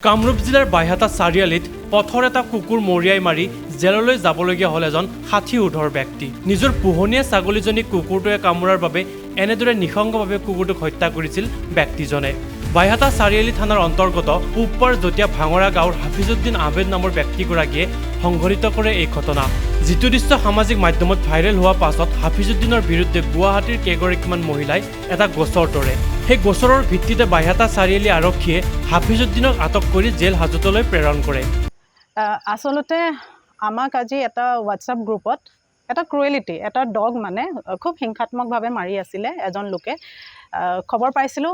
কামৰূপ জিলাৰ বাইহাটা চাৰিআলিত পথৰ এটা কুকুৰ মৰিয়াই মাৰি জেললৈ যাবলগীয়া হ'ল এজন ৬০ ঊৰ্ধৰ ব্যক্তি। নিজৰ পোহনীয়া ছাগলীজনীক কুকুৰটোৱে কামোৰাৰ বাবে এনেদৰে নিঃসংগভাৱে কুকুৰটোক হত্যা কৰিছিল ব্যক্তিজনে। বাইহাটা চাৰিআলি থানাৰ অন্তৰ্গত পূবপাৰ জটীয়া ভাঙৰা গাঁৱৰ হাফিজুদ্দিন আহমেদ নামৰ ব্যক্তিগৰাকীয়ে সংঘটিত কৰে এই ঘটনা। যিটো দৃশ্য সামাজিক মাধ্যমত ভাইৰেল হোৱাৰ পাছত হাফিজুদ্দিনৰ বিৰুদ্ধে গুৱাহাটীৰ কেইগৰাকীমান মহিলাই এটা গোচৰ তৰে। সেই গোচৰৰ ভিত্তিতে বাইহাটা চাৰিআলি আৰক্ষীয়ে হাফিজুদ্দিনক আটক কৰি জেল হাজতলৈ প্ৰেৰণ কৰে। আচলতে আমাক আজি এটা হোৱাটছআপ গ্ৰুপত এটা ক্ৰুৱেলিটি, এটা ডগ মানে খুব হিংসাত্মকভাৱে মাৰি আছিলে এজন লোকে। খবৰ পাইছিলোঁ,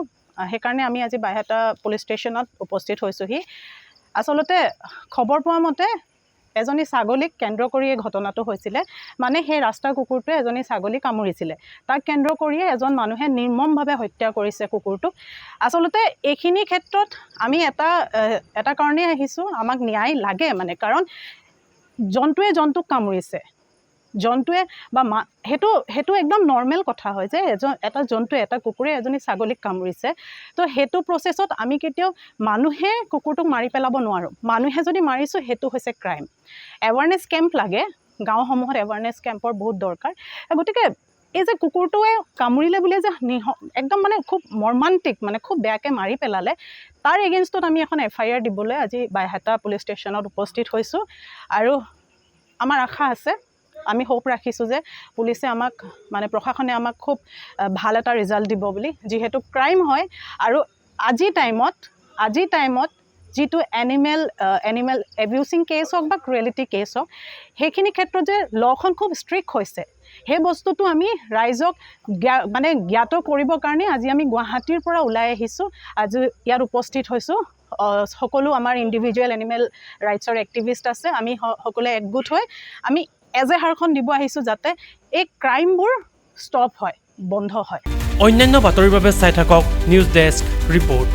সেইকাৰণে আমি আজি বাইহাটা পুলিচ ষ্টেচনত উপস্থিত হৈছোঁহি। আচলতে খবৰ পোৱা মতে এজনী ছাগলীক কেন্দ্ৰ কৰি এই ঘটনাটো হৈছিলে। মানে সেই ৰাস্তাৰ কুকুৰটোৱে এজনী ছাগলী কামুৰিছিলে, তাক কেন্দ্ৰ কৰিয়ে এজন মানুহে নিৰ্মমভাৱে হত্যা কৰিছে কুকুৰটোক। আচলতে এইখিনি ক্ষেত্ৰত আমি এটা কাৰণেই আহিছোঁ, আমাক ন্যায় লাগে মানে, কাৰণ জন্তুৱে জন্তুক কামুৰিছে, জন্তুৱে বা সেইটো একদম নৰ্মেল কথা হয় যে এটা জন্তুৱে, এটা কুকুৰে এজনী ছাগলীক কামুৰিছে। তো সেইটো প্ৰচেছত আমি কেতিয়াও মানুহে কুকুৰটোক মাৰি পেলাব নোৱাৰোঁ। মানুহে যদি মাৰিছোঁ সেইটো হৈছে ক্ৰাইম। এৱাৰনেছ কেম্প লাগে, গাঁওসমূহত এৱাৰনেছ কেম্পৰ বহুত দৰকাৰ। গতিকে এই যে কুকুৰটোৱে কামুৰিলে বুলি যে একদম মানে খুব মৰ্মান্তিক, মানে খুব বেয়াকৈ মাৰি পেলালে, তাৰ এগেইনষ্টত আমি এখন FIR দিবলৈ আজি বাইহাটা পুলিচ ষ্টেচনত উপস্থিত হৈছোঁ। আৰু আমাৰ আশা আছে, আমি হোপ ৰাখিছোঁ যে পুলিচে আমাক, মানে প্ৰশাসনে আমাক খুব ভাল এটা ৰিজাল্ট দিব বুলি। যিহেতু ক্ৰাইম হয় আৰু আজি টাইমত যিটো এনিমেল এবিউচিং কেছ হওক বা ক্ৰুৱেলিটি কেছ হওক, সেইখিনি ক্ষেত্ৰত যে লখন খুব ষ্ট্ৰিক্ট হৈছে, সেই বস্তুটো আমি ৰাইজক মানে জ্ঞাত কৰিবৰ কাৰণে আজি আমি গুৱাহাটীৰ পৰা ওলাই আহিছোঁ, আজি ইয়াত উপস্থিত হৈছোঁ। সকলো আমাৰ ইণ্ডিভিজুৱেল এনিমেল ৰাইটছৰ এক্টিভিষ্ট আছে, আমি সকলোৱে একগোট হৈ আমি এজেহাৰখন দিব আহিছোঁ যাতে এই ক্ৰাইমবোৰ ষ্টপ হয়, বন্ধ হয়। অন্যান্য বাতৰিৰ বাবে চাই থাকক নিউজ ডেস্ক ৰিপৰ্ট।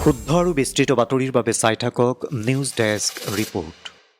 শুদ্ধ আৰু বিস্তৃত বাতৰিৰ বাবে চাই থাকক নিউজ ডেস্ক ৰিপৰ্ট।